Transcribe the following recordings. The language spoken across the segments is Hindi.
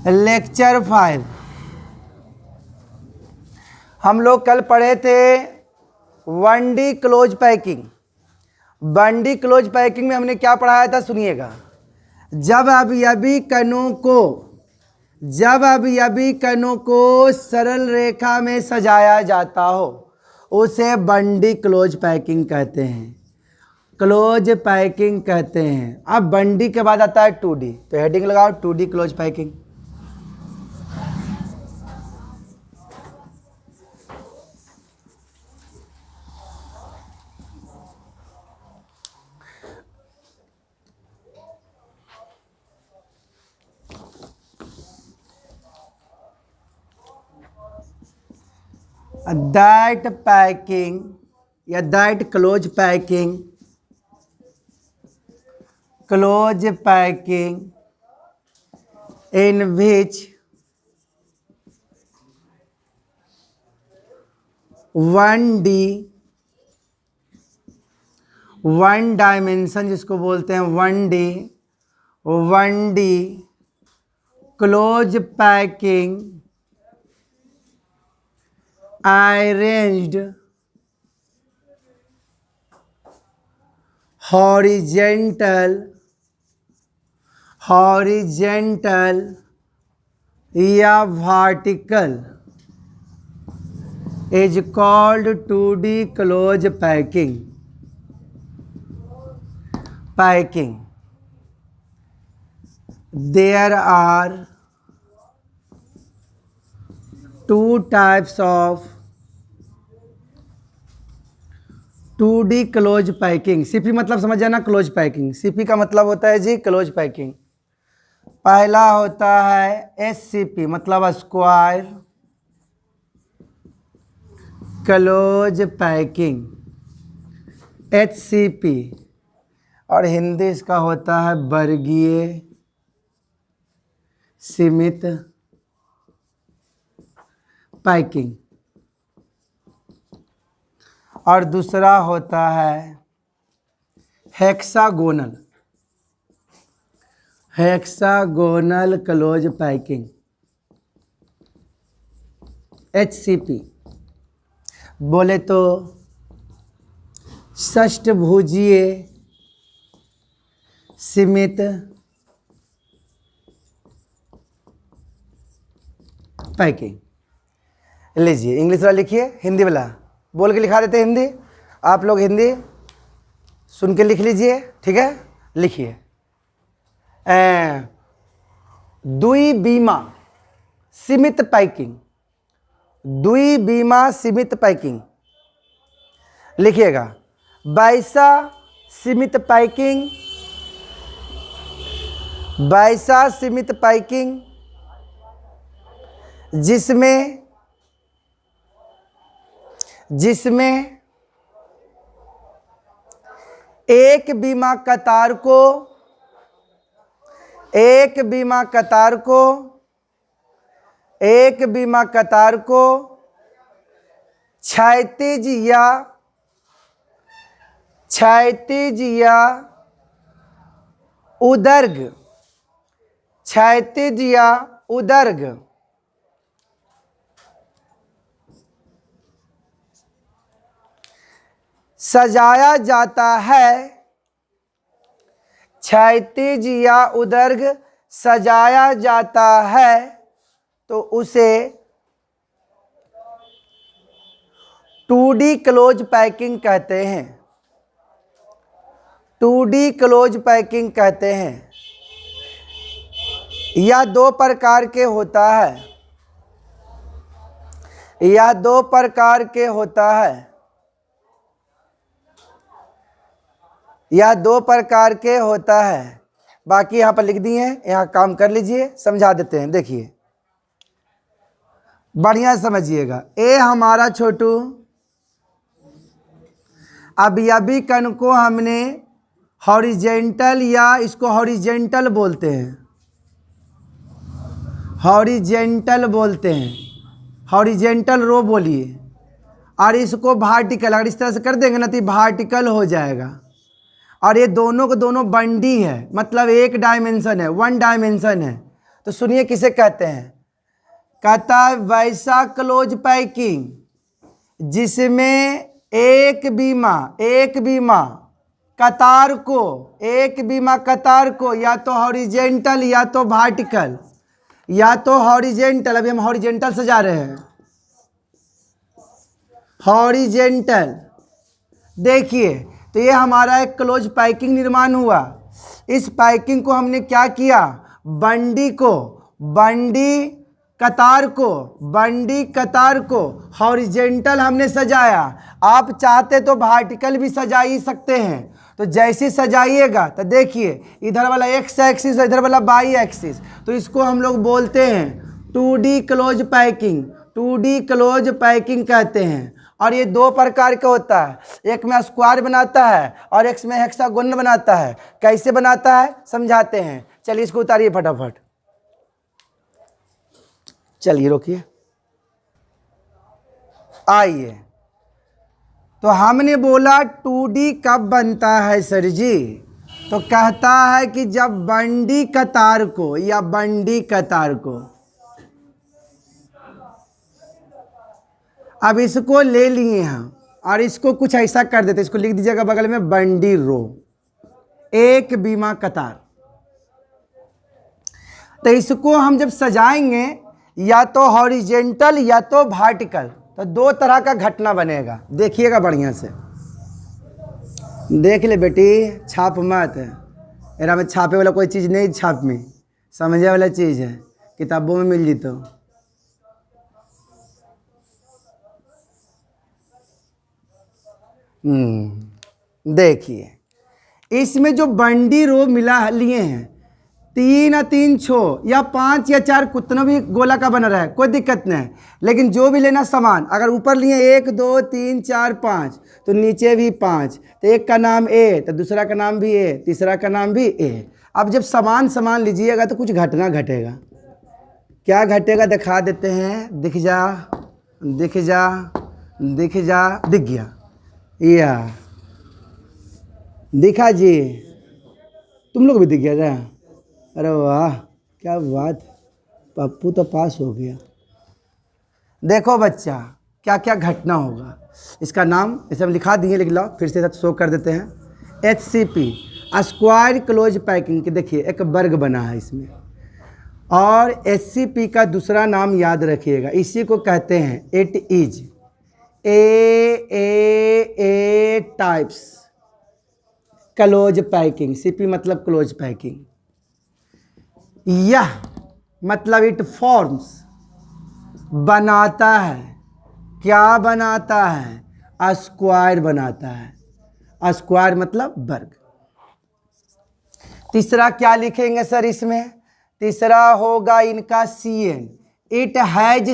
लेक्चर 5 हम लोग कल पढ़े थे 1D close packing. 1D close packing में हमने क्या पढ़ाया था सुनिएगा। जब अवयवी कणों को सरल रेखा में सजाया जाता हो उसे 1D क्लोज पैकिंग कहते हैं, क्लोज पैकिंग कहते हैं। अब 1D के बाद आता है 2D, तो हेडिंग लगाओ 2D close packing. That packing या that close packing in which 1D one dimension जिसको बोलते हैं 1D close packing arranged horizontal या vertical is called 2D close packing। There are two types of 2D close packing. CP मतलब समझ जाना क्लोज पैकिंग। सीपी का मतलब होता है जी क्लोज पैकिंग। पहला होता है एससीपी मतलब स्क्वायर क्लोज पैकिंग, एचसीपी और हिंदी इसका होता है वर्गीय सीमित पैकिंग। और दूसरा होता है हेक्सागोनल क्लोज पैकिंग, एचसीपी। बोले तो षष्ठभुजीय सीमित पैकिंग। लीजिए इंग्लिश वाला लिखिए, हिंदी वाला बोल के लिखा देते हैं। हिंदी आप लोग हिंदी सुन के लिख लीजिए, ठीक है। लिखिए द्विबीमा सीमित पैकिंग, द्विबीमा सीमित पैकिंग लिखिएगा। वैसा सीमित पैकिंग जिसमें एक बीमा कतार को क्षैतिज या उदर्ग सजाया जाता है, क्षैतिज या उदर्ग सजाया जाता है तो उसे 2D क्लोज पैकिंग कहते हैं। 2D क्लोज पैकिंग कहते हैं। यह दो प्रकार के होता है। बाकी यहाँ पर लिख दिए हैं, यहाँ काम कर लीजिए, समझा देते हैं। देखिए बढ़िया समझिएगा। ए हमारा छोटू अवयवी कण को हमने हॉरिजेंटल या इसको हॉरिजेंटल बोलते हैं, हॉरिजेंटल रो बोलिए। और इसको वर्टिकल अगर इस तरह से कर देंगे ना तो वर्टिकल हो जाएगा। और ये दोनों को दोनों 1D है, मतलब एक डायमेंशन है, 1 डायमेंशन है। तो सुनिए किसे कहते हैं। कहता है वैसा क्लोज पैकिंग जिसमें एक बीमा कतार को या तो हॉरिजेंटल या तो वर्टिकल, अभी हम हॉरिजेंटल से जा रहे हैं, हॉरिजेंटल। देखिए तो ये हमारा एक क्लोज पैकिंग निर्माण हुआ। इस पैकिंग को हमने क्या किया, बंडी कतार को हॉरिजेंटल हमने सजाया। आप चाहते तो वर्टिकल भी सजा ही सकते हैं। तो जैसे सजाइएगा तो देखिए इधर वाला एक्स एक्सिस और इधर वाला वाई एक्सिस, तो इसको हम लोग बोलते हैं 2D क्लोज पैकिंग कहते हैं। और ये दो प्रकार का होता है, एक में स्क्वायर बनाता है और एक में हेक्सागोनल बनाता है। कैसे बनाता है समझाते हैं, चलिए इसको उतारिए फटाफट। चलिए रोकिए, आइए। तो हमने बोला 2D कब बनता है सर जी, तो कहता है कि जब बंडी कतार को अब इसको ले लिए हम और इसको कुछ ऐसा कर देते, इसको लिख दीजिएगा बगल में बंडी रो, एक बीमा कतार। तो इसको हम जब सजाएंगे या तो हॉरिजेंटल या तो वर्टिकल, तो दो तरह का घटना बनेगा। देखिएगा बढ़िया से, देख ले बेटी, छाप मत, एरा में छापे वाला कोई चीज़ नहीं, छाप में समझे वाला चीज़ है, किताबों में मिल जी। तो देखिए इसमें जो बंडी रो मिला लिए हैं, 3 या 3 छो या 5 या 4 कितना भी गोला का बना रहा है, कोई दिक्कत नहीं। लेकिन जो भी लेना सामान, अगर ऊपर लिए 1 2 3 4 5 तो नीचे भी 5, तो एक का नाम ए तो दूसरा का नाम भी ए, तीसरा का नाम भी ए। अब जब सामान लीजिएगा तो कुछ घटना घटेगा। क्या घटेगा दिखा देते हैं, दिख गया या दिखा जी, तुम लोग भी दिख गया। अरे वाह क्या बात, पप्पू तो पास हो गया। देखो बच्चा क्या क्या घटना होगा, इसका नाम इसे हम लिखा दिए, लिख लो फिर से शो कर देते हैं। HCP स्क्वायर क्लोज पैकिंग की देखिए एक वर्ग बना है इसमें, और HCP का दूसरा नाम याद रखिएगा, इसी को कहते हैं it is a types close packing. CP मतलब क्लोज पैकिंग, यह मतलब इट फॉर्म्स बनाता है, क्या बनाता है, स्क्वायर बनाता है। स्क्वायर मतलब वर्ग। तीसरा क्या लिखेंगे सर इसमें, तीसरा होगा इनका CN, इट हैज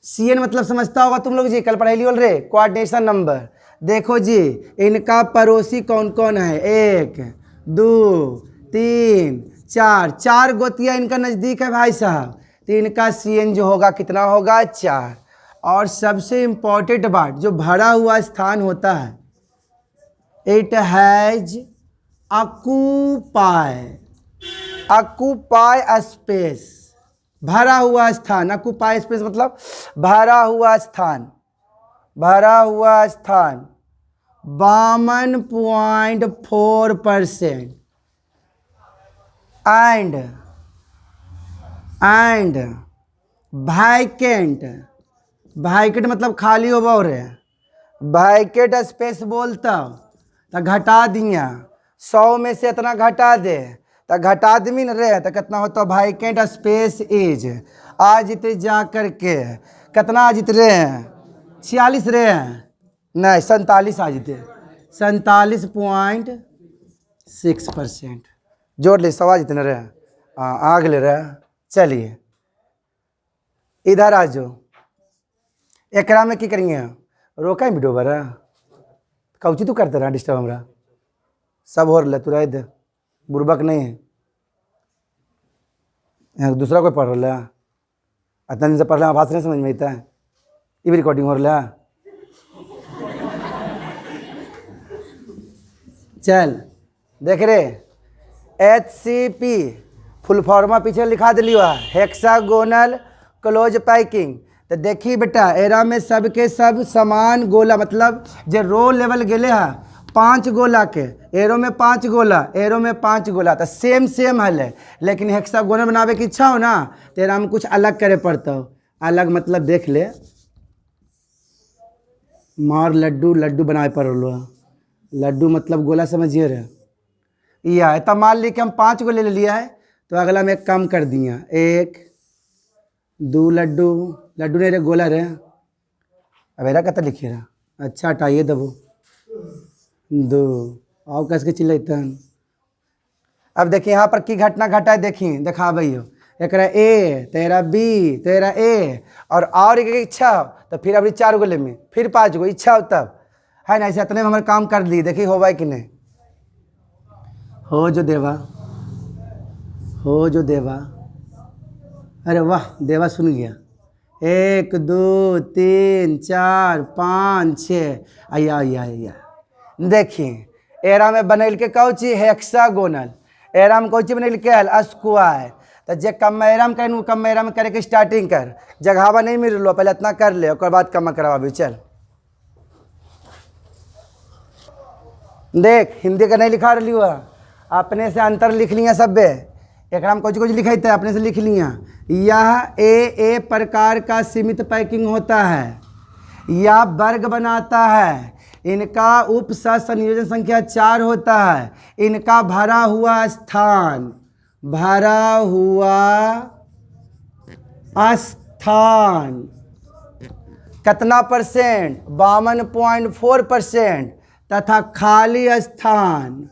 CN मतलब समझता होगा तुम लोग जी, कल पढ़ाई बोल रहे कोऑर्डिनेशन नंबर। देखो जी इनका पड़ोसी कौन कौन है, 1 2 3 4 गोतिया इनका नज़दीक है भाई साहब, तो इनका CN जो होगा कितना होगा 4। और सबसे इम्पॉर्टेंट बात, जो भरा हुआ स्थान होता है, इट हैज ऑक्यूपाई स्पेस, भरा हुआ स्थान। ऑक्यूपाई स्पेस मतलब भरा हुआ स्थान 52.4% एंड वैकेंट मतलब खाली हो बोल रहे, वैकेंट स्पेस बोलता तो घटा दिया, 100 में से इतना घटा दे तो घटा दमी न रहे, तो कितना होता वैकेंट स्पेस इज, आज इतने जा करके कितना आज रहे हैं 46 रहे हैं, नहीं 47 आज थे, 47.6%। जोड़ ले, 100 जितने रहे, हाँ आग ले रहे। चलिए इधर आ जाओ, एकरा में की करेंगे, रोका वीडियो बरा कौची तू करते रहा डिस्टर्ब हमरा, सब हो रहा तू रह दे, बुर्बक नहीं है। दूसरा कोई पढ़ रहा है, इतना दिन से पढ़ रहा आवाज़ नहीं समझ में आता है, ये भी रिकॉर्डिंग हो रहा है। चल देख रहे HCP, फुल फॉर्मा पीछे लिखा दिलियो हेक्सागोनल क्लोज पैकिंग। तो देखी बेटा एरा में सब के सब समान गोला, मतलब जो रो लेवल गेले है 5 गोला के, एरो में 5 गोला, एरो में 5 गोला, तो सेम सेम हल है। लेकिन हेक्सागोनल बनावे की इच्छा हो ना तो एरा में कुछ अलग करे पड़ता हो। अलग मतलब देख ले, मार लड्डू लड्डू बनाए पड़ लो, लड्डू मतलब गोला समझिए रहे। यह तब मान ली कि हम 5 गोले ले लिया है, तो अगला में एक कम कर दिया, 1 2 लड्डू, लड्डू ने रे गोला रे, अब एरा कत लिखिए रहा। अच्छा हटाइए दबो 2 आओ कैसे चिल्लाता। अब देखिए यहाँ पर की घटना घटा है, देखिए देखा भैया एक ए, तेरा बी, तेरा ए, और एक इच्छा हो तो फिर अभी 4 गोले में फिर 5 गो इच्छा हो तब है ना। ऐसे इतने में हमारे काम कर ली, देखिए होगा कि नहीं। हो जो देवा, हो जो देवा, अरे वाह देवा सुन गया। 1 2 3 4 5 6 आया आया आया। देखिए एरा में बनल के कौ चीज हेक्सागोनल, एरा में कौ चीज बनल के हल स्क्वायर। तो जे कम एरा में कहूँ कम एरा में करे के स्टार्टिंग कर, जगहवा नहीं मिल लो पहले इतना कर ले, और बाद कम करवा। चल देख हिंदी का नहीं लिखा रही हुआ, अपने से अंतर लिख लिया सब। एक कुछ कुछ लिखाई थे अपने से लिख लिया। यह ए प्रकार का सीमित पैकिंग होता है, यह वर्ग बनाता है, इनका उप संयोजन संख्या 4 होता है, इनका भरा हुआ स्थान, भरा हुआ स्थान कितना परसेंट, 52.4%, तथा खाली स्थान,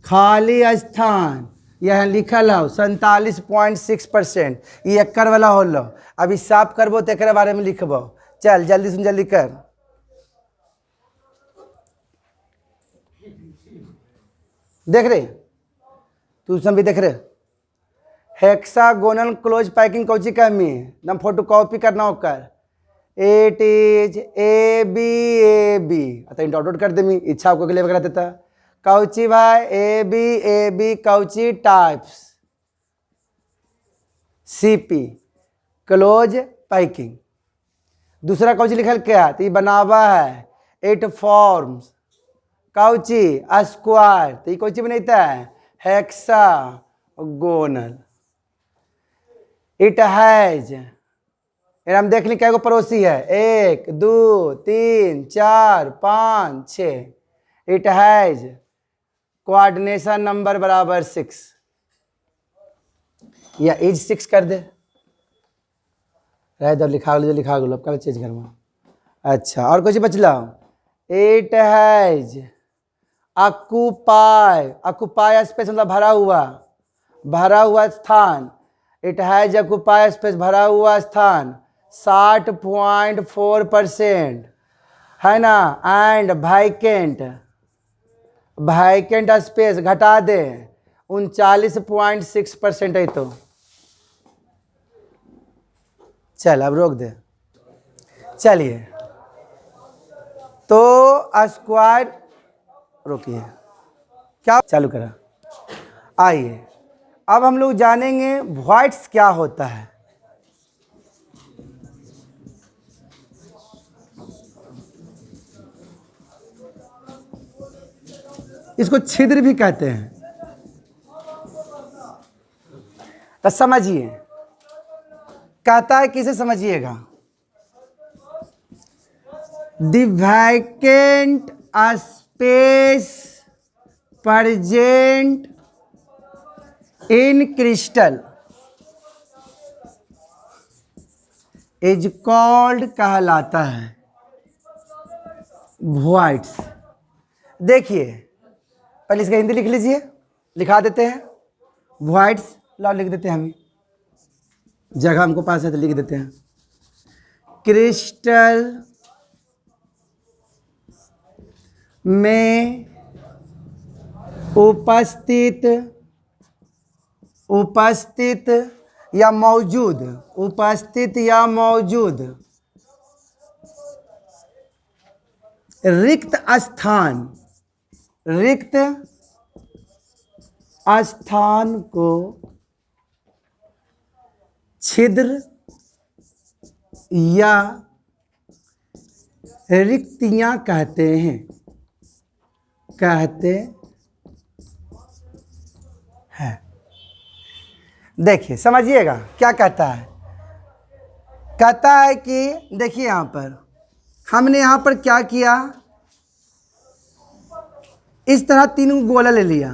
खाली स्थान यह लिखल हो 47.6%। ये एक्कर वाला हो लो, अभी साफ करबो तो एक बारे में लिखबो। चल जल्दी सुन जल्दी कर। देख रहे तू सब भी देख रहे। हेक्सागोनल क्लोज पैकिंग कौची कमी है नम फोटो कॉपी करना होकर। इट इज ए बी तो डाउनलोड कर दे, इच्छा आपको के लिए वगैरह देता कौची भाई ए बी कौची टाइप्स सीपी क्लोज पैकिंग। दूसरा कौची लिखल क्या तो ये बनावा है, इट फॉर्म्स कौची स्क्वायर, तो ये कौची बनाता है हेक्सागोनल। इट हैज, हम देख ली क्या पड़ोसी है 1 2 3 4 5 6। इट हैज कोऑर्डिनेशन नंबर बराबर 6, या इज 6 कर दे रह, लिखा गलो कल चेंज करवा। अच्छा और कुछ बचला। It has occupy, occupy space मतलब भरा हुआ स्थान। इट हैज ऑक्यूपाई स्पेस भरा हुआ स्थान 60.4% है ना। एंड वैकेंट स्पेस घटा दे 39.6% है। तो चल अब रोक दे। चलिए तो स्क्वायर रोकिए, क्या चालू करा। आइए अब हम लोग जानेंगे वॉइड्स क्या होता है। इसको छिद्र भी कहते हैं। तो समझिए कहता है, किसे समझिएगा। The vacant space present in crystal is called कहलाता है वॉइड्स। देखिए पहले इसका हिंदी लिख लीजिए, लिखा देते हैं वॉइड्स। लाओ लिख देते हैं, हम जगह हमको पास है तो लिख देते हैं। क्रिस्टल में उपस्थित या मौजूद रिक्त स्थान को छिद्र या रिक्तियां कहते हैं, देखिए समझिएगा क्या कहता है। कहता है कि देखिए यहाँ पर हमने यहाँ पर क्या किया, इस तरह 3 गोला ले लिया।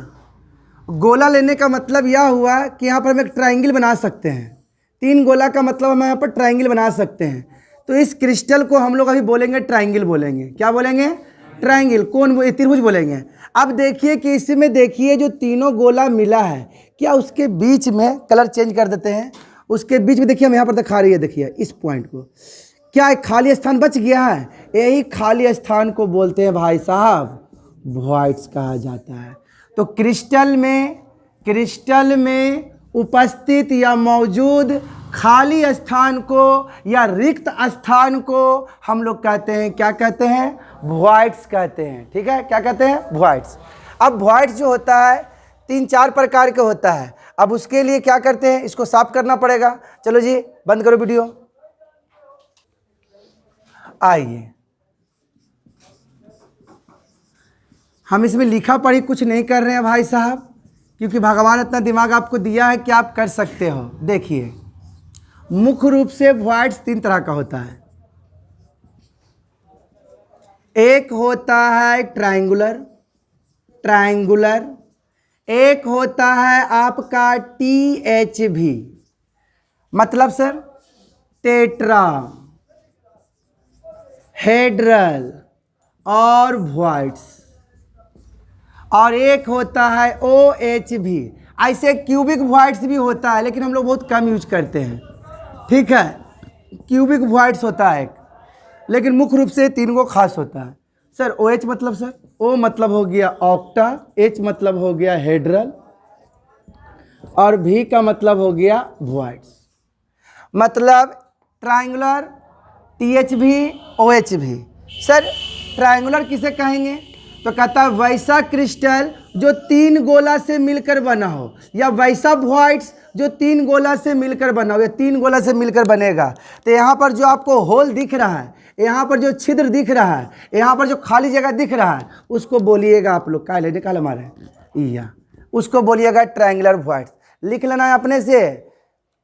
गोला लेने का मतलब यह हुआ कि यहाँ पर हम एक ट्रायंगल बना सकते हैं। 3 गोला का मतलब हम यहाँ पर ट्रायंगल बना सकते हैं। तो इस क्रिस्टल को हम लोग अभी बोलेंगे ट्रायंगल बोलेंगे। क्या बोलेंगे? ट्रायंगल। कौन? त्रिभुज बोलेंगे। अब देखिए कि इसमें देखिए जो तीनों गोला मिला है, क्या उसके बीच में, कलर चेंज कर देते हैं, उसके बीच में देखिए हम यहाँ पर दिखा रही है, देखिए इस पॉइंट को, क्या एक खाली स्थान बच गया है? यही खाली स्थान को बोलते हैं भाई साहब वॉइड्स कहा जाता है। तो क्रिस्टल में उपस्थित या मौजूद खाली स्थान को या रिक्त स्थान को हम लोग कहते हैं, क्या कहते हैं? वॉइड्स कहते हैं। ठीक है, क्या कहते हैं? वॉइड्स। अब वॉइड्स जो होता है 3-4 प्रकार के होता है। अब उसके लिए क्या करते हैं, इसको साफ करना पड़ेगा। चलो जी बंद करो वीडियो। आइए हम इसमें लिखा पढ़ी कुछ नहीं कर रहे हैं भाई साहब, क्योंकि भगवान इतना दिमाग आपको दिया है कि आप कर सकते हो। देखिए मुख्य रूप से वॉइड्स 3 तरह का होता है। एक होता है ट्रायंगुलर, एक होता है आपका THV, मतलब सर टेट्रा हेड्रल और वॉइड्स, और एक होता है OHV। ऐसे क्यूबिक वॉइड्स भी होता है, लेकिन हम लोग बहुत कम यूज करते हैं। ठीक है, क्यूबिक वॉइड्स होता है एक, लेकिन मुख्य रूप से 3 को खास होता है। सर OH मतलब, सर O मतलब हो गया ऑक्टा, H मतलब हो गया हेड्रल, और V का मतलब हो गया वॉइड्स। मतलब triangular, THV, OHV। Sir triangular किसे कहेंगे? तो कहता है वैसा क्रिस्टल जो 3 गोला से मिलकर बना हो, या वैसा वॉइड्स जो 3 गोला से मिलकर बना हो, या 3 गोला से मिलकर बनेगा। तो यहाँ पर जो आपको होल दिख रहा है, यहाँ पर जो छिद्र दिख रहा है, यहाँ पर जो खाली जगह दिख रहा है, उसको बोलिएगा आप लोग क्या लेने का हमारे या उसको बोलिएगा ट्रायंगुलर वॉइड्स। लिख लेना है अपने से।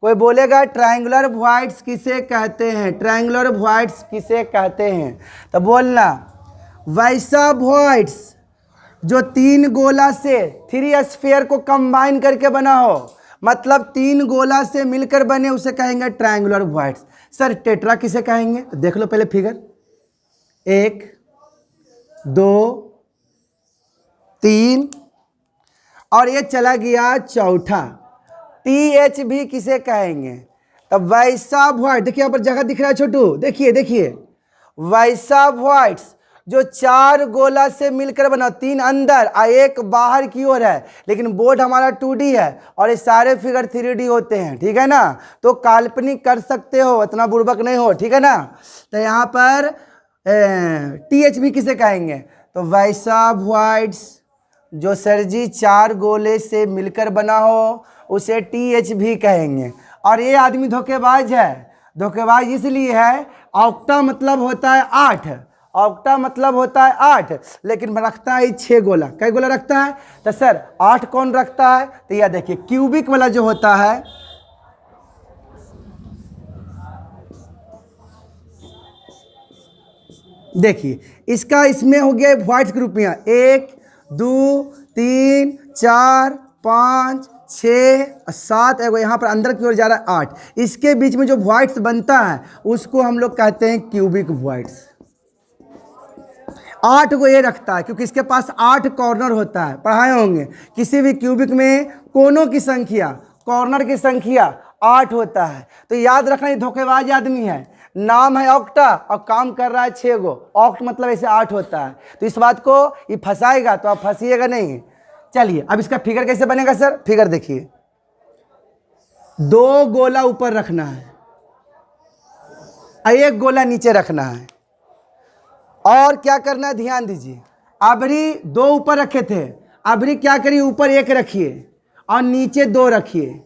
कोई बोलेगा ट्रायंगुलर वॉइड्स किसे कहते हैं, ट्रायंगुलर वॉइड्स किसे कहते हैं, तो बोलना वैसा वॉइड्स जो 3 गोला से 3 स्फीयर को कंबाइन करके बना हो, मतलब 3 गोला से मिलकर बने, उसे कहेंगे ट्रायंगुलर वॉइड्स। सर टेट्रा किसे कहेंगे? तो देख लो पहले फिगर, 1 2 3 और ये चला गया चौथा। THV किसे कहेंगे? तब वैसा वॉइड, देखिए यहाँ पर जगह दिख रहा है छोटू, देखिए वैसा वॉइड्स जो 4 गोला से मिलकर बना, 3 अंदर और 1 बाहर की ओर है, लेकिन बोर्ड हमारा 2D है और ये सारे फिगर 3D होते हैं। ठीक है ना, तो काल्पनिक कर सकते हो, इतना बुड़बक नहीं हो। ठीक है ना, तो यहाँ पर THV किसे कहेंगे? तो वैसा वॉइड्स जो सर जी 4 गोले से मिलकर बना हो, उसे THV कहेंगे। और ये आदमी धोखेबाज है। धोखेबाज इसलिए है, ऑक्टा मतलब होता है 8, ऑक्टा मतलब होता है 8, लेकिन रखता है 6 गोला। कई गोला रखता है? तो सर 8 कौन रखता है? तो यह देखिए क्यूबिक वाला जो होता है, देखिए इसका, इसमें हो गया वॉइड्स ग्रुप में 1 2 3 4 5 6 7, यहाँ पर अंदर की ओर जा रहा है 8। इसके बीच में जो वॉइड्स बनता है उसको हम लोग कहते हैं क्यूबिक वॉइड्स। 8 को ये रखता है क्योंकि इसके पास 8 कॉर्नर होता है। पढ़ाए होंगे किसी भी क्यूबिक में कोनों की संख्या, कॉर्नर की संख्या 8 होता है। तो याद रखना ये धोखेबाज आदमी है, नाम है ऑक्टा और काम कर रहा है 6 गो। ऑक्ट मतलब ऐसे 8 होता है, तो इस बात को ये फंसाएगा तो आप फंसिएगा नहीं। चलिए अब इसका फिगर कैसे बनेगा सर? फिगर देखिए, 2 गोला ऊपर रखना है, 1 गोला नीचे रखना है, और क्या करना है ध्यान दीजिए। अबरी 2 ऊपर रखे थे, अबरी क्या करिए ऊपर 1 रखिए और नीचे 2 रखिए,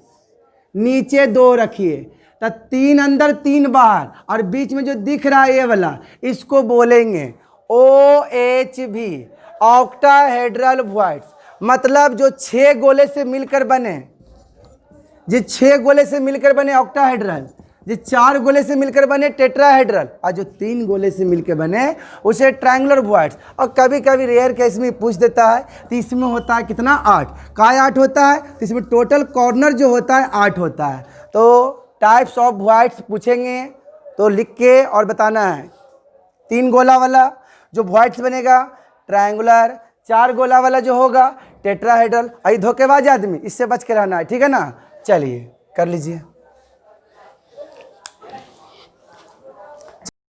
नीचे 2 रखिए। तो 3 अंदर 3 बाहर, और बीच में जो दिख रहा है ये वाला, इसको बोलेंगे OHV, ऑक्टाहेड्रल वॉइड्स। मतलब जो 6 गोले से मिलकर बने, जो 6 गोले से मिलकर बने ऑक्टाहेड्रल, जो 4 गोले से मिलकर बने टेट्राहेड्रल, और जो 3 गोले से मिलकर बने उसे ट्रायंगुलर वॉइड्स। और कभी कभी रेयर केस में पूछ देता है, तो इसमें होता है कितना, 8। काय 8 होता है, तो इसमें टोटल कॉर्नर जो होता है 8 होता है। तो टाइप्स ऑफ वॉइड्स पूछेंगे तो लिख के और बताना है। 3 गोला वाला जो वॉइड्स बनेगा ट्रायंगुलर, 4 गोला वाला जो होगा टेट्राहेड्रल। अभी धोखेबाज आदमी, इससे बच के रहना है, ठीक है ना। चलिए कर लीजिए।